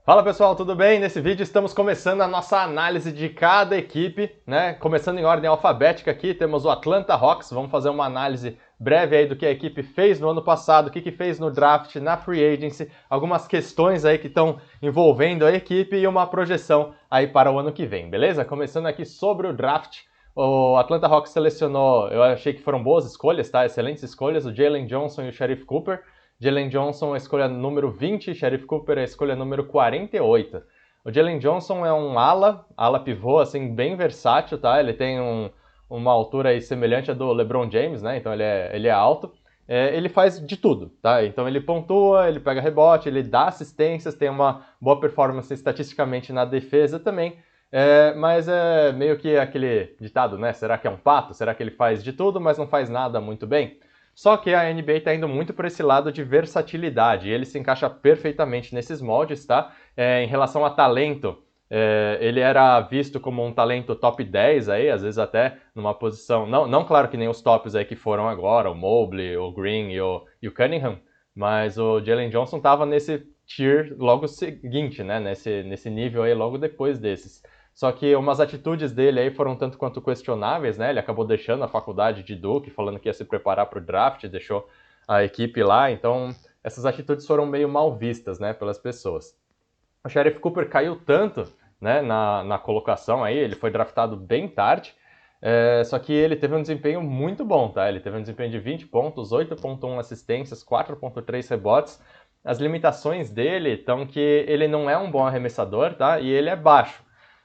Fala pessoal, tudo bem? Nesse vídeo estamos começando a nossa análise de cada equipe, né? Começando em ordem alfabética aqui, temos o Atlanta Hawks, vamos fazer uma análise breve aí do que a equipe fez no ano passado, o que fez no draft, na free agency, algumas questões aí que estão envolvendo a equipe e uma projeção aí para o ano que vem, beleza? Começando aqui sobre o draft, o Atlanta Hawks selecionou, eu achei que foram boas escolhas, tá? Excelentes escolhas, o Jalen Johnson e o Sharife Cooper. Jalen Johnson a escolha número 20, Sharife Cooper a escolha número 48. O Jalen Johnson é um ala pivô, assim, bem versátil, tá? Ele tem uma altura aí semelhante à do LeBron James, né? Então ele é alto. Ele faz de tudo, tá? Então ele pontua, ele pega rebote, ele dá assistências, tem uma boa performance estatisticamente na defesa também. Mas é meio que aquele ditado, né? Será que é um pato? Será que ele faz de tudo, mas não faz nada muito bem? Só que a NBA está indo muito por esse lado de versatilidade, e ele se encaixa perfeitamente nesses moldes, tá? Em relação a talento, ele era visto como um talento top 10 aí, às vezes até numa posição, não claro que nem os tops aí que foram agora, o Mobley, o Green e o Cunningham, mas o Jalen Johnson estava nesse tier logo seguinte, né? Nesse nível aí logo depois desses. Só que umas atitudes dele aí foram tanto quanto questionáveis, né? Ele acabou deixando a faculdade de Duke, falando que ia se preparar para o draft, deixou a equipe lá. Então, essas atitudes foram meio mal vistas, né, pelas pessoas. O Sheriff Cooper caiu tanto, né, na colocação aí, ele foi draftado bem tarde, só que ele teve um desempenho muito bom, tá? Ele teve um desempenho de 20 pontos, 8.1 assistências, 4.3 rebotes. As limitações dele estão que ele não é um bom arremessador, tá? E ele é baixo.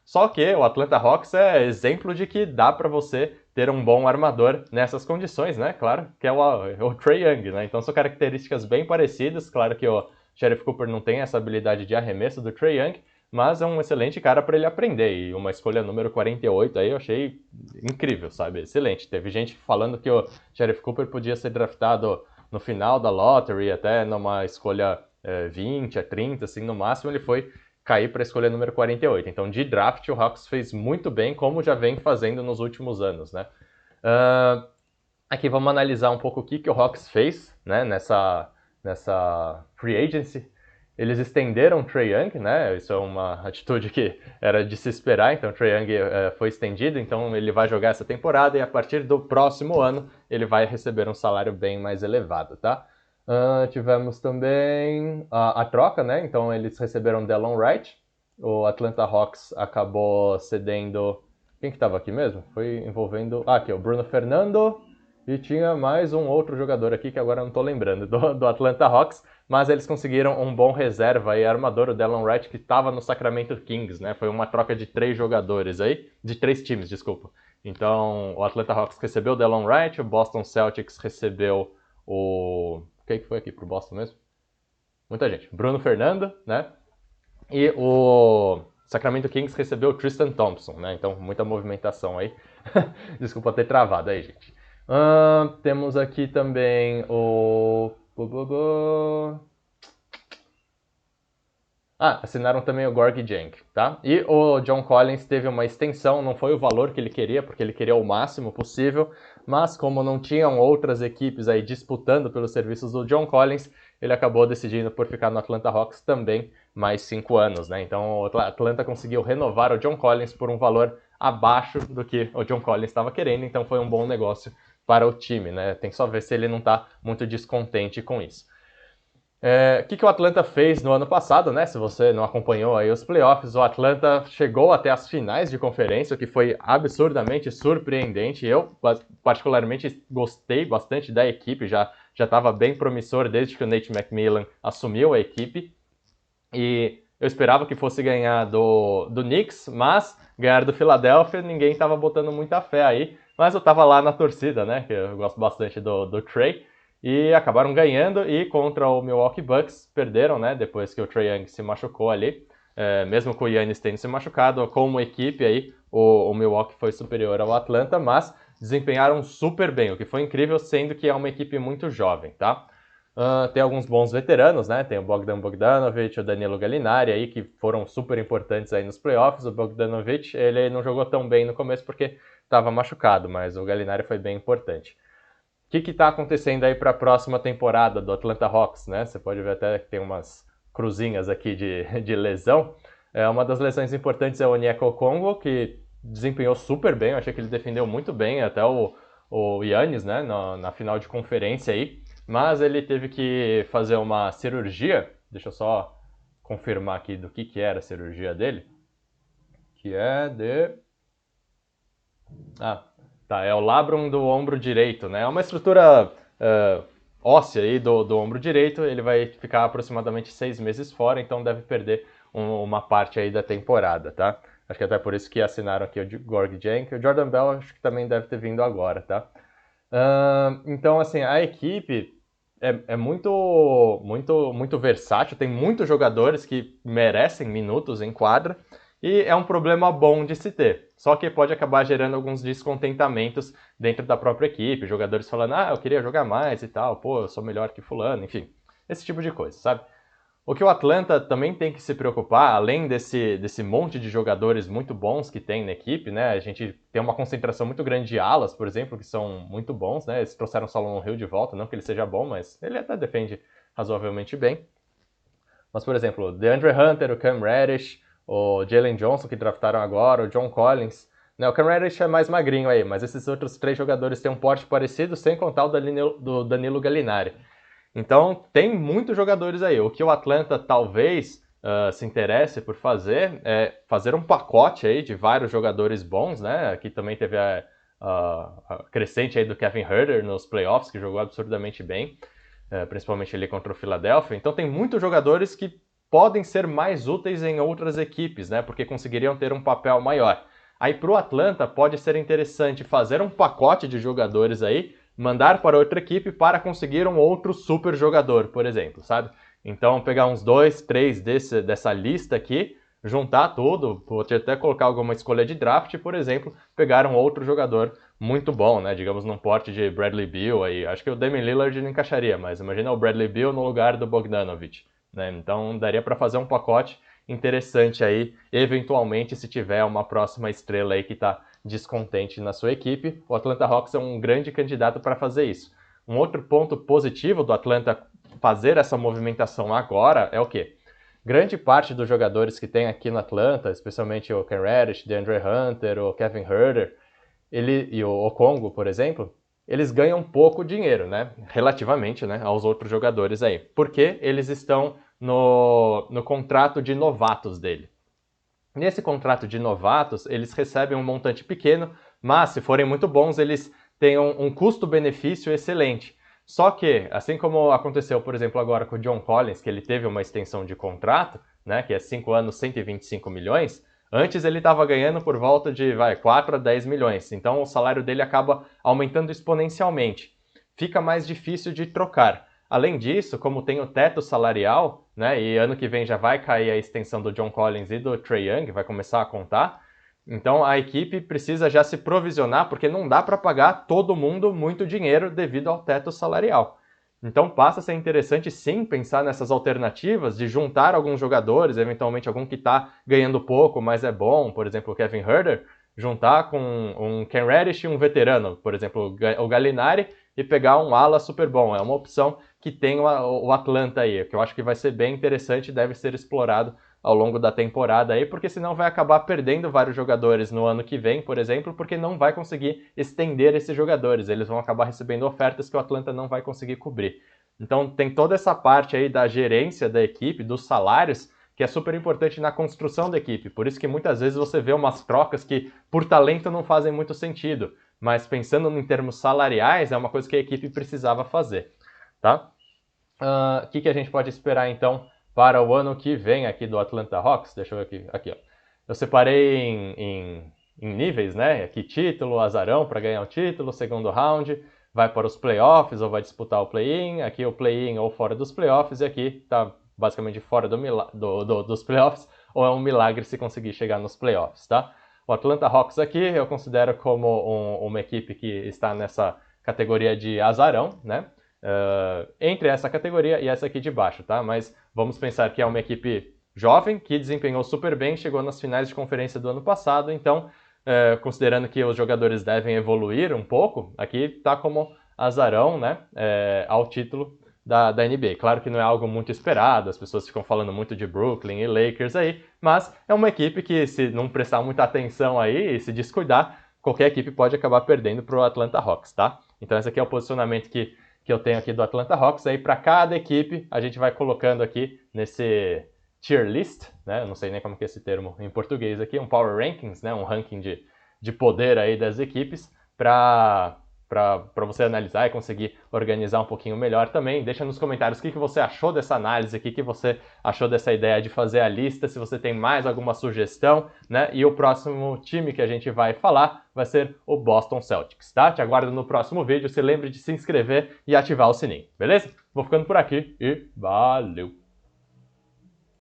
Só que o Atlanta Hawks é exemplo de que dá para você ter um bom armador nessas condições, né? Claro, que é o Trae Young, né? Então são características bem parecidas. Claro que o Sheriff Cooper não tem essa habilidade de arremesso do Trae Young, mas é um excelente cara para ele aprender. E uma escolha número 48 aí eu achei incrível, sabe? Excelente. Teve gente falando que o Sheriff Cooper podia ser draftado no final da lottery, até numa escolha 20 a 30, assim, no máximo ele foi cair para a escolha número 48. Então, de draft, o Hawks fez muito bem, como já vem fazendo nos últimos anos, né? Aqui vamos analisar um pouco o que o Hawks fez, né, nessa free agency. Eles estenderam o Trae Young, né? Isso é uma atitude que era de se esperar. Então, o Trae Young foi estendido, então ele vai jogar essa temporada e a partir do próximo ano ele vai receber um salário bem mais elevado, tá? Tivemos também a troca, né? Então eles receberam Delon Wright. O Atlanta Hawks acabou cedendo. Quem que estava aqui mesmo? Foi envolvendo. Aqui, o Bruno Fernando. E tinha mais um outro jogador aqui que agora não estou lembrando, do Atlanta Hawks. Mas eles conseguiram um bom reserva e armador, o Delon Wright, que estava no Sacramento Kings, né? Foi uma troca de 3 jogadores aí. De 3 times, desculpa. Então o Atlanta Hawks recebeu o Delon Wright, o Boston Celtics recebeu o. Quem que foi aqui pro Boston mesmo? Muita gente. Bruno Fernando, né? E o Sacramento Kings recebeu o Tristan Thompson, né? Então, muita movimentação aí. Desculpa ter travado aí, gente. Temos aqui também o. Assinaram também o Gorgui Dieng, tá? E o John Collins teve uma extensão, não foi o valor que ele queria, porque ele queria o máximo possível, mas como não tinham outras equipes aí disputando pelos serviços do John Collins, ele acabou decidindo por ficar no Atlanta Hawks também mais 5 anos, né? Então o Atlanta conseguiu renovar o John Collins por um valor abaixo do que o John Collins estava querendo, então foi um bom negócio para o time, né? Tem que só ver se ele não está muito descontente com isso. O que o Atlanta fez no ano passado, né? Se você não acompanhou aí os playoffs, o Atlanta chegou até as finais de conferência, o que foi absurdamente surpreendente. Eu, particularmente, gostei bastante da equipe, já estava bem promissor desde que o Nate McMillan assumiu a equipe. E eu esperava que fosse ganhar do Knicks, mas ganhar do Philadelphia, ninguém estava botando muita fé aí. Mas eu estava lá na torcida, né? Que eu gosto bastante do Trae. E acabaram ganhando e contra o Milwaukee Bucks perderam, né? Depois que o Trae Young se machucou ali. Mesmo com o Giannis tendo se machucado, como equipe aí, o Milwaukee foi superior ao Atlanta, mas desempenharam super bem, o que foi incrível, sendo que é uma equipe muito jovem, tá? Tem alguns bons veteranos, né? Tem o Bogdan Bogdanovic, o Danilo Gallinari aí, que foram super importantes aí nos playoffs. O Bogdanovic, ele não jogou tão bem no começo porque estava machucado, mas o Gallinari foi bem importante. O que está acontecendo aí para a próxima temporada do Atlanta Hawks, né? Você pode ver até que tem umas cruzinhas aqui de lesão. Uma das lesões importantes é o Onyeka Okongwu, que desempenhou super bem, eu achei que ele defendeu muito bem até o Giannis, né, na final de conferência aí, mas ele teve que fazer uma cirurgia, deixa eu só confirmar aqui do que era a cirurgia dele, que é de... é o labrum do ombro direito, né, é uma estrutura óssea aí do ombro direito, ele vai ficar aproximadamente 6 meses fora, então deve perder uma parte aí da temporada, tá? Acho que até por isso que assinaram aqui o Gorgui Dieng. O Jordan Bell acho que também deve ter vindo agora, tá? Então, assim, a equipe é muito versátil, tem muitos jogadores que merecem minutos em quadra e é um problema bom de se ter. Só que pode acabar gerando alguns descontentamentos dentro da própria equipe, jogadores falando, eu queria jogar mais e tal, pô, eu sou melhor que fulano, enfim, esse tipo de coisa, sabe? O que o Atlanta também tem que se preocupar, além desse monte de jogadores muito bons que tem na equipe, né? A gente tem uma concentração muito grande de alas, por exemplo, que são muito bons, né? Eles trouxeram o Solomon Hill de volta, não que ele seja bom, mas ele até defende razoavelmente bem. Mas, por exemplo, o DeAndre Hunter, o Cam Reddish, o Jalen Johnson, que draftaram agora, o John Collins. Né? O Cam Reddish é mais magrinho aí, mas esses outros 3 jogadores têm um porte parecido, sem contar o Danilo Gallinari. Então, tem muitos jogadores aí. O que o Atlanta talvez se interesse por fazer é fazer um pacote aí de vários jogadores bons, né? Aqui também teve a crescente aí do Kevin Huerter nos playoffs, que jogou absurdamente bem, principalmente ali contra o Philadelphia. Então, tem muitos jogadores que podem ser mais úteis em outras equipes, né? Porque conseguiriam ter um papel maior. Aí, para o Atlanta, pode ser interessante fazer um pacote de jogadores aí, mandar para outra equipe para conseguir um outro super jogador, por exemplo, sabe? Então, pegar uns 2, 3 dessa lista aqui, juntar tudo, pode até colocar alguma escolha de draft, por exemplo, pegar um outro jogador muito bom, né? Digamos num porte de Bradley Beal aí. Acho que o Damian Lillard não encaixaria, mas imagina o Bradley Beal no lugar do Bogdanovic, né? Então, daria para fazer um pacote interessante aí, eventualmente, se tiver uma próxima estrela aí que está descontente na sua equipe. O Atlanta Hawks é um grande candidato para fazer isso. Um outro ponto positivo do Atlanta fazer essa movimentação agora é o quê? Grande parte dos jogadores que tem aqui no Atlanta, especialmente o Cam Reddish, DeAndre Hunter, o Kevin Huerter, e o Okongwu, por exemplo, eles ganham pouco dinheiro, né? Relativamente, né, aos outros jogadores aí. Porque eles estão no contrato de novatos dele. Nesse contrato de novatos, eles recebem um montante pequeno, mas se forem muito bons, eles têm um custo-benefício excelente. Só que, assim como aconteceu, por exemplo, agora com o John Collins, que ele teve uma extensão de contrato, né, que é 5 anos, 125 milhões, antes ele estava ganhando por volta de 4 a 10 milhões. Então o salário dele acaba aumentando exponencialmente. Fica mais difícil de trocar. Além disso, como tem o teto salarial, né, e ano que vem já vai cair a extensão do John Collins e do Trae Young, vai começar a contar, então a equipe precisa já se provisionar, porque não dá para pagar todo mundo muito dinheiro devido ao teto salarial. Então passa a ser interessante sim pensar nessas alternativas de juntar alguns jogadores, eventualmente algum que está ganhando pouco, mas é bom, por exemplo o Kevin Huerter, juntar com um Cam Reddish e um veterano, por exemplo o Gallinari, e pegar um ala super bom. É uma opção que tem o Atlanta aí, que eu acho que vai ser bem interessante e deve ser explorado ao longo da temporada aí, porque senão vai acabar perdendo vários jogadores no ano que vem, por exemplo, porque não vai conseguir estender esses jogadores. Eles vão acabar recebendo ofertas que o Atlanta não vai conseguir cobrir. Então tem toda essa parte aí da gerência da equipe, dos salários, que é super importante na construção da equipe. Por isso que muitas vezes você vê umas trocas que por talento não fazem muito sentido, mas pensando em termos salariais é uma coisa que a equipe precisava fazer, tá? O que a gente pode esperar então para o ano que vem aqui do Atlanta Hawks? Deixa eu ver aqui ó. Eu separei em níveis, né? Aqui título, azarão para ganhar o título, segundo round, vai para os playoffs ou vai disputar o play-in, aqui o play-in ou fora dos playoffs, e aqui tá basicamente fora dos playoffs, ou é um milagre se conseguir chegar nos playoffs, tá? O Atlanta Hawks aqui eu considero como uma equipe que está nessa categoria de azarão, né? Entre essa categoria e essa aqui de baixo, tá? Mas vamos pensar que é uma equipe jovem, que desempenhou super bem, chegou nas finais de conferência do ano passado, então, considerando que os jogadores devem evoluir um pouco, aqui tá como azarão, né? Ao título da NBA. Claro que não é algo muito esperado, as pessoas ficam falando muito de Brooklyn e Lakers aí, mas é uma equipe que, se não prestar muita atenção aí e se descuidar, qualquer equipe pode acabar perdendo para o Atlanta Hawks, tá? Então esse aqui é o posicionamento que eu tenho aqui do Atlanta Hawks. Aí para cada equipe a gente vai colocando aqui nesse tier list, né? Eu não sei nem como que é esse termo em português aqui, um power rankings, né? Um ranking de poder aí das equipes para você analisar e conseguir organizar um pouquinho melhor também. Deixa nos comentários o que você achou dessa análise aqui, o que você achou dessa ideia de fazer a lista, se você tem mais alguma sugestão, né? E o próximo time que a gente vai falar vai ser o Boston Celtics, tá? Te aguardo no próximo vídeo, se lembre de se inscrever e ativar o sininho, beleza? Vou ficando por aqui e valeu!